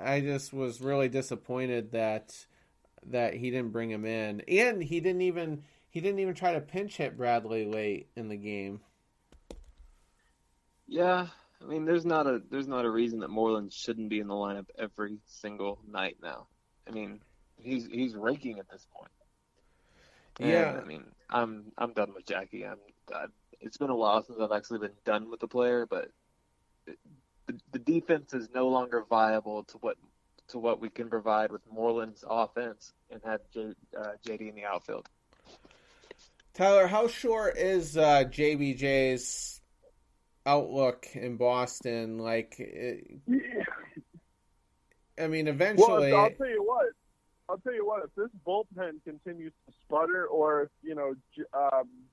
I just was really disappointed that he didn't bring him in, and he didn't even try to pinch hit Bradley late in the game. Yeah, I mean, there's not a reason that Moreland shouldn't be in the lineup every single night now. I mean, he's raking at this point. And Yeah, I mean, I'm done with Jackie. It's been a while since I've actually been done with the player, but the defense is no longer viable to what we can provide with Moreland's offense and have JD in the outfield. Tyler, how short is JBJ's outlook in Boston? Like, I mean, eventually. Well, I'll tell you what. If this bullpen continues to sputter, or if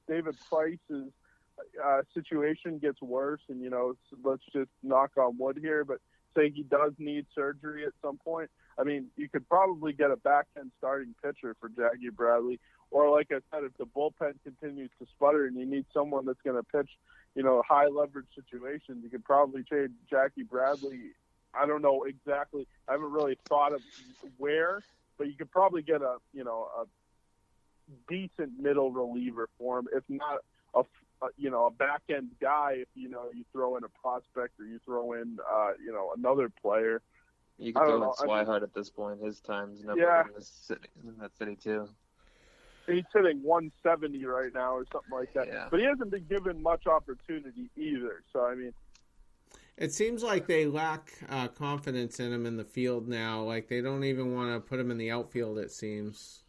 David Price's situation gets worse, and let's just knock on wood here, but say he does need surgery at some point. I mean, you could probably get a back end starting pitcher for Jackie Bradley, or like I said, if the bullpen continues to sputter and you need someone that's going to pitch, high leverage situations, you could probably trade Jackie Bradley. I don't know exactly. I haven't really thought of where, but you could probably get a decent middle reliever for him, if not a back end guy. If you throw in a prospect, or you throw in another player. You could throw in Swihart at this point. His time's never in that city too. He's hitting 170 right now or something like that. Yeah. But he hasn't been given much opportunity either. So, I mean, it seems like they lack confidence in him in the field now. Like, they don't even want to put him in the outfield, it seems,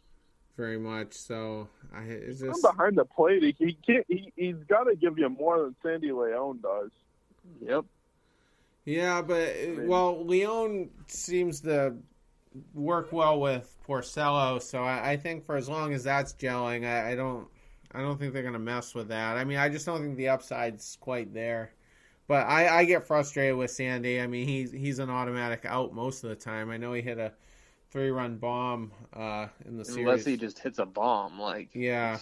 very much. So, it's just... behind the plate, he's got to give you more than Sandy Leon does. Yep. Yeah, but, Leon seems to work well with Porcello, so I think for as long as that's gelling, I don't think they're going to mess with that. I mean, I just don't think the upside's quite there. But I get frustrated with Sandy. I mean, he's an automatic out most of the time. I know he hit a 3-run bomb in the series. Unless he just hits a bomb, yeah,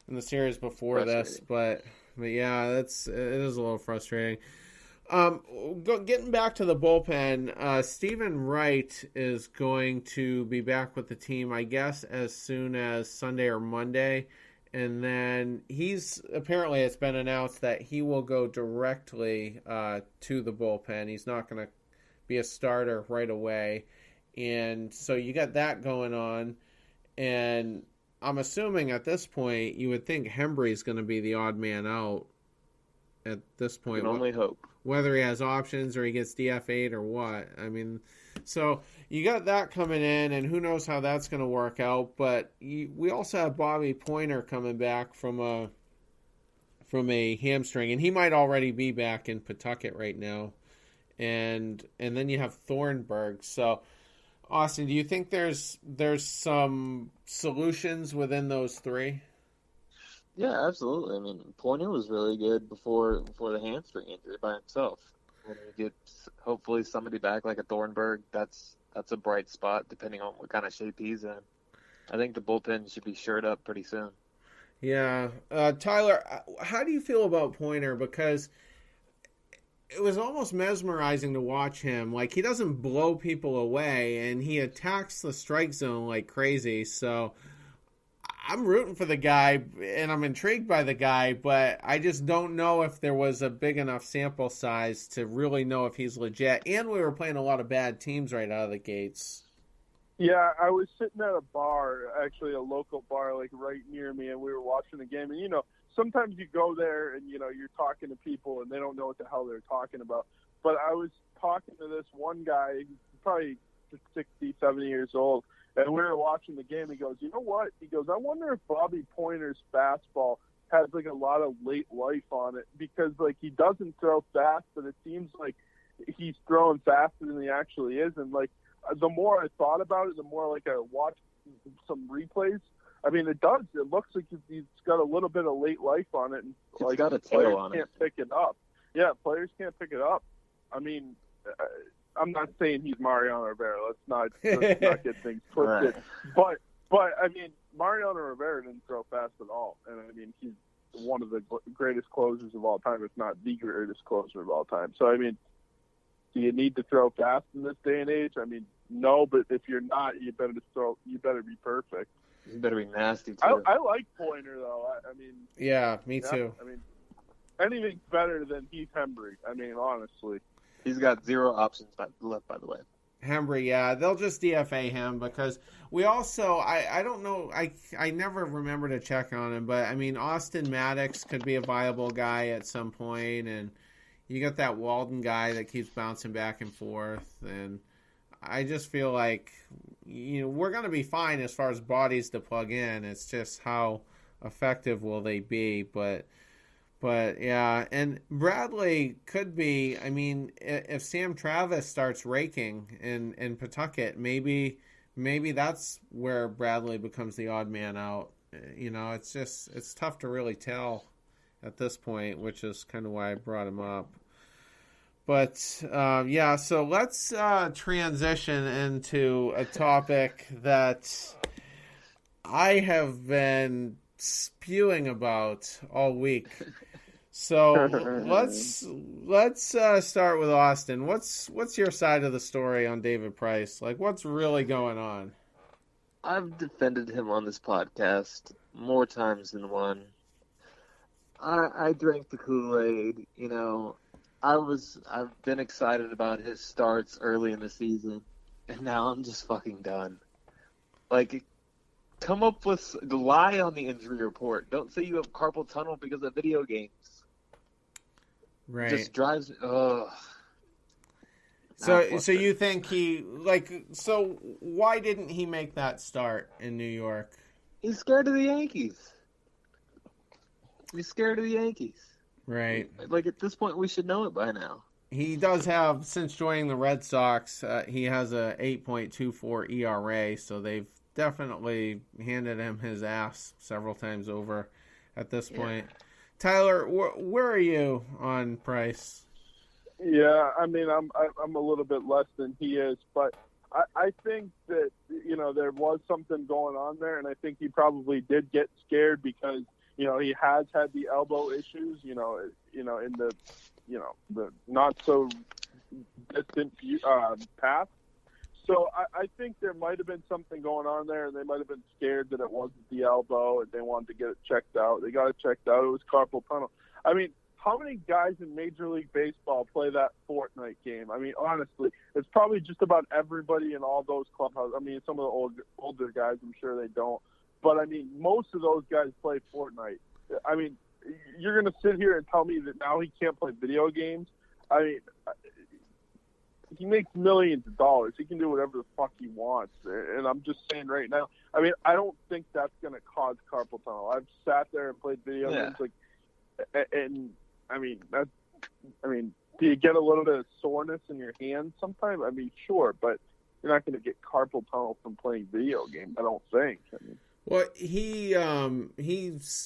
in the series before this. But yeah, it is a little frustrating. Getting back to the bullpen, Stephen Wright is going to be back with the team, I guess, as soon as Sunday or Monday. And then apparently it's been announced that he will go directly to the bullpen. He's not going to be a starter right away. And so you got that going on. And I'm assuming at this point you would think Hembry's going to be the odd man out at this point. You can only hope. Whether he has options or he gets DFA'd or what. I mean, so you got that coming in, and who knows how that's going to work out. But we also have Bobby Pointer coming back from a hamstring, and he might already be back in Pawtucket right now. And then you have Thornburg. So, Austin, do you think there's some solutions within those three? Yeah, absolutely. I mean, Pointer was really good before the hamstring injury by himself. When you get hopefully somebody back like a Thornburg, that's a bright spot depending on what kind of shape he's in. I think the bullpen should be shored up pretty soon. Yeah. Tyler, how do you feel about Pointer? Because it was almost mesmerizing to watch him. Like, he doesn't blow people away, and he attacks the strike zone like crazy. So I'm rooting for the guy, and I'm intrigued by the guy, but I just don't know if there was a big enough sample size to really know if he's legit. And we were playing a lot of bad teams right out of the gates. Yeah, I was sitting at a bar, actually a local bar, like right near me, and we were watching the game. And, sometimes you go there and, you're talking to people and they don't know what the hell they're talking about. But I was talking to this one guy, probably 60, 70 years old, and we were watching the game. He goes, you know what? He goes, I wonder if Bobby Pointer's fastball has, like, a lot of late life on it because, like, he doesn't throw fast, but it seems like he's throwing faster than he actually is. And, like, the more I thought about it, the more, like, I watched some replays. I mean, it does. It looks like he's got a little bit of late life on it. And, it's got a tail on it. Players can't pick it up. Yeah, players can't pick it up. I mean, I'm not saying he's Mariano Rivera. Let's not get things twisted. Right. But I mean, Mariano Rivera didn't throw fast at all, and I mean, he's one of the greatest closers of all time, if not the greatest closer of all time. So I mean, do you need to throw fast in this day and age? I mean, no, but if you're not, you better be perfect. You better be nasty too. I like Pointer though. I mean, yeah, me too. I mean, anything's better than Heath Hembry. I mean, honestly, he's got 0 options left, by the way. Hembry, yeah, they'll just DFA him because we also, I don't know, I never remember to check on him, but I mean, Austin Maddox could be a viable guy at some point, and you got that Walden guy that keeps bouncing back and forth, and I just feel like, we're going to be fine as far as bodies to plug in. It's just how effective will they be, but yeah, and Bradley could be, I mean, if Sam Travis starts raking in Pawtucket, maybe that's where Bradley becomes the odd man out. It's tough to really tell at this point, which is kind of why I brought him up. But, so let's transition into a topic that I have been spewing about all week. So let's start with Austin. What's your side of the story on David Price? Like, what's really going on? I've defended him on this podcast more times than one. I drank the Kool-Aid. I've been excited about his starts early in the season, and now I'm just fucking done. Like, come up with lie on the injury report. Don't say you have carpal tunnel because of video games. Right. Just drives. Ugh. So you think so why didn't he make that start in New York? He's scared of the Yankees. Right. Like, at this point, we should know it by now. He does have, since joining the Red Sox, he has a 8.24 ERA, so they've definitely handed him his ass several times over at this point. Tyler, where are you on Price? Yeah, I mean, I'm a little bit less than he is, but I think that there was something going on there, and I think he probably did get scared because he has had the elbow issues, in the the not so distant past. So I think there might have been something going on there, and they might have been scared that it wasn't the elbow, and they wanted to get it checked out. They got it checked out. It was carpal tunnel. I mean, how many guys in Major League Baseball play that Fortnite game? I mean, honestly, it's probably just about everybody in all those clubhouses. I mean, some of the older guys, I'm sure they don't. But, I mean, most of those guys play Fortnite. I mean, you're going to sit here and tell me that now he can't play video games? I mean, he makes millions of dollars. He can do whatever the fuck he wants. And I'm just saying right now, I mean, I don't think that's going to cause carpal tunnel. I've sat there and played video games, and I mean, do you get a little bit of soreness in your hands sometimes? I mean, sure, but you're not going to get carpal tunnel from playing video games, I don't think. I mean, well, he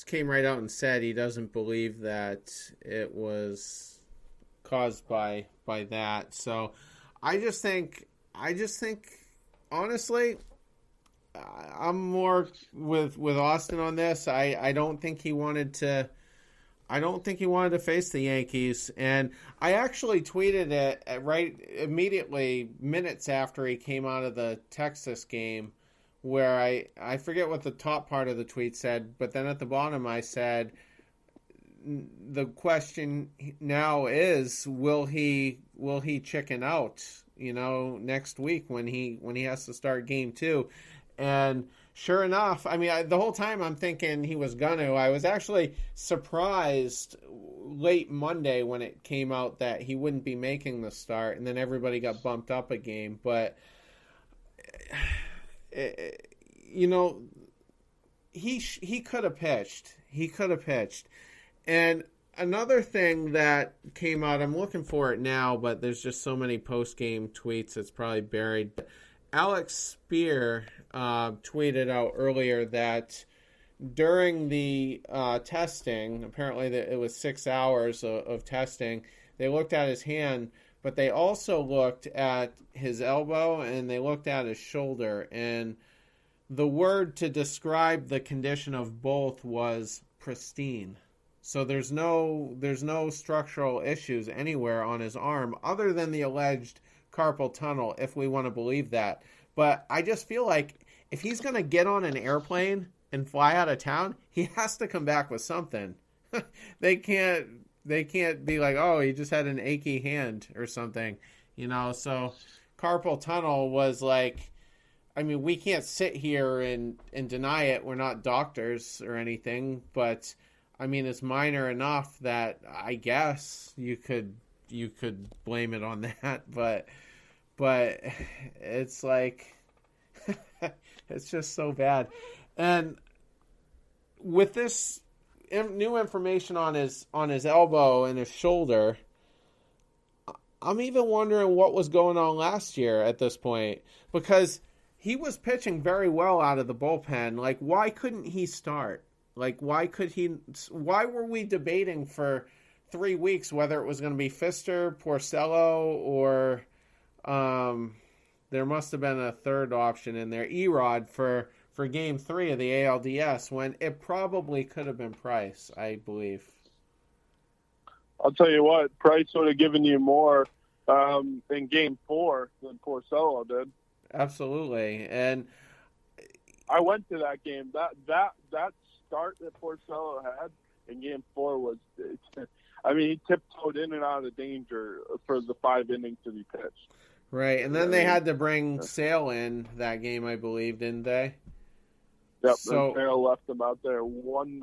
came right out and said he doesn't believe that it was caused by that. So I just think honestly, I'm more with Austin on this. I don't think he wanted to. I don't think he wanted to face the Yankees, and I actually tweeted it right immediately, minutes after he came out of the Texas game, where I forget what the top part of the tweet said, but then at the bottom I said, the question now is, will he chicken out, next week when he has to start game 2? And sure enough, I mean, the whole time I'm thinking he was gonna. I was actually surprised late Monday when it came out that he wouldn't be making the start, and then everybody got bumped up a game. But he could have pitched. He could have pitched. And another thing that came out, I'm looking for it now, but there's just so many post-game tweets, it's probably buried. Alex Spear tweeted out earlier that during the testing, apparently it was 6 hours of testing, they looked at his hand, but they also looked at his elbow and they looked at his shoulder. And the word to describe the condition of both was pristine. So there's no structural issues anywhere on his arm other than the alleged carpal tunnel, if we want to believe that. But I just feel like if he's going to get on an airplane and fly out of town, he has to come back with something. They can't be like, oh, he just had an achy hand or something, So carpal tunnel was like, I mean, we can't sit here and deny it. We're not doctors or anything, but I mean, it's minor enough that I guess you could blame it on that, but it's like it's just so bad. And with this new information on his elbow and his shoulder, I'm even wondering what was going on last year at this point, because he was pitching very well out of the bullpen. Like, why couldn't he start? Like, why were we debating for 3 weeks whether it was going to be Fister, Porcello, or there must have been a third option in there, Erod, for Game 3 of the ALDS, when it probably could have been Price, I believe. I'll tell you what, Price would have given you more in Game 4 than Porcello did. Absolutely. And I went to that game. That start that Porcello had in Game 4 was, I mean, he tiptoed in and out of danger for the 5 innings that he pitched. Right, and then they had to bring Sale in that game, I believe, didn't they? Yep, so Sale left him out there one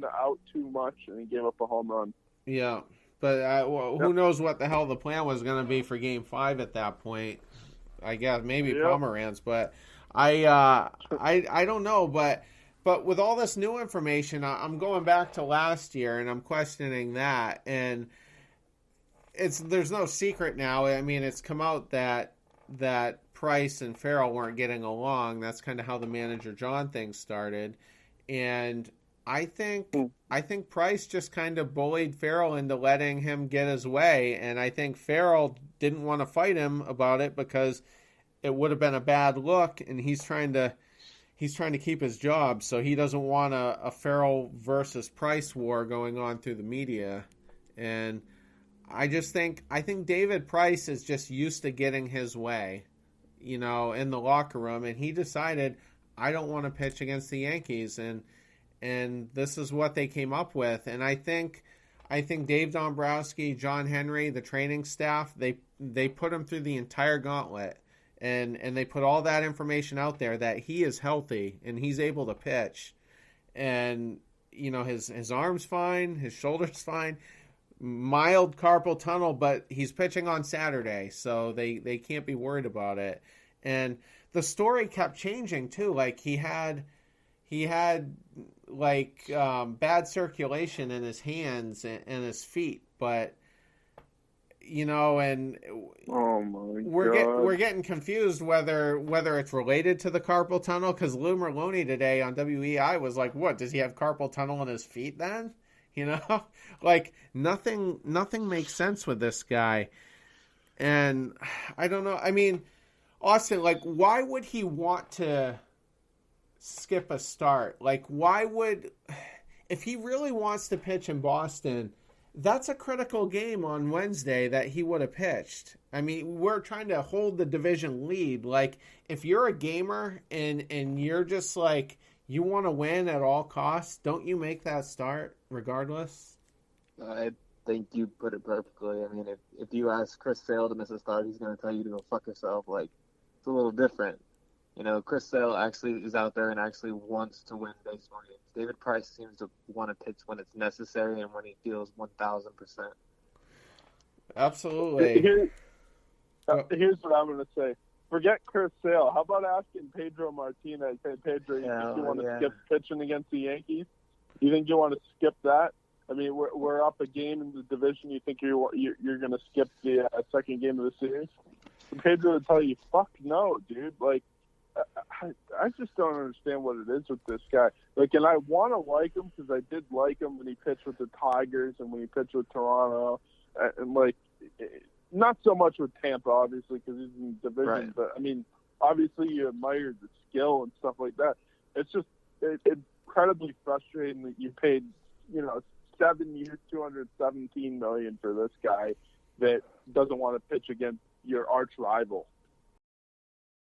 out too much, and he gave up a home run. Yeah, but who knows what the hell the plan was going to be for Game 5 at that point. I guess maybe Pomeranz, but I don't know. But with all this new information, I'm going back to last year and I'm questioning that. And there's no secret now. I mean, it's come out that Price and Farrell weren't getting along. That's kind of how the manager John thing started. And I think Price just kind of bullied Farrell into letting him get his way, and I think Farrell didn't want to fight him about it because it would have been a bad look, and he's trying to keep his job, so he doesn't want a Farrell versus Price war going on through the media. And I think David Price is just used to getting his way, in the locker room, and he decided, I don't want to pitch against the Yankees, and this is what they came up with. And I think Dave Dombrowski, John Henry, the training staff, they put him through the entire gauntlet, and they put all that information out there that he is healthy and he's able to pitch, and his arm's fine, his shoulder's fine, mild carpal tunnel, but he's pitching on Saturday, so they can't be worried about it. And the story kept changing too. Like he had like bad circulation in his hands and his feet, but and oh my we're getting confused whether it's related to the carpal tunnel, because Lou Merloni today on WEI was like, what, does he have carpal tunnel in his feet then? Like nothing makes sense with this guy. And I don't know. I mean, Austin, like, why would he want to skip a start? Like, if he really wants to pitch in Boston, that's a critical game on Wednesday that he would have pitched. I mean, we're trying to hold the division lead. Like, if you're a gamer and you're just like, you want to win at all costs, don't you make that start regardless? I think you put it perfectly. I mean, if you ask Chris Sale to miss a start, he's going to tell you to go fuck yourself. Like, it's a little different. Chris Sale actually is out there and actually wants to win baseball games. David Price seems to want to pitch when it's necessary and when he feels 1,000%. Absolutely. Here's what I'm going to say. Forget Chris Sale. How about asking Pedro Martinez? Hey, Pedro, you think you want to skip pitching against the Yankees? You think you want to skip that? I mean, we're up a game in the division. You think you're going to skip the second game of the series? Pedro would tell you, fuck no, dude. Like, I just don't understand what it is with this guy. Like, and I want to like him because I did like him when he pitched with the Tigers and when he pitched with Toronto, and like, not so much with Tampa, obviously, because he's in the division. Right. But I mean, obviously, you admire the skill and stuff like that. It's just incredibly frustrating that you paid, 7 years, $217 million for this guy that doesn't want to pitch against your arch rival.